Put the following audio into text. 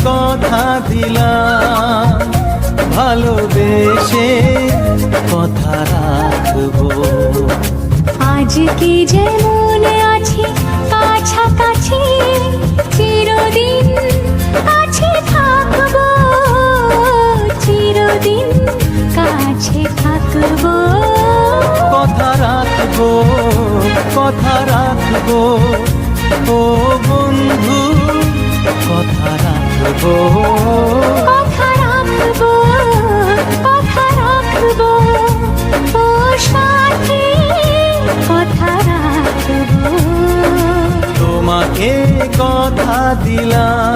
কথা দিলাম, ভালোবেসে কথা রাখবো। আজকে যেমন আছি কাছাকাছি, চিরদিন কাছে থাকবো, চিরদিন কাছে থাকবো। কথা রাখবো, কথা রাখবো, ও বন্ধু কথা রাখবো। কথা রাখবো, কথা রাখবো, ও সাথী কথা রাখবো। তোমাকে কথা দিলাম,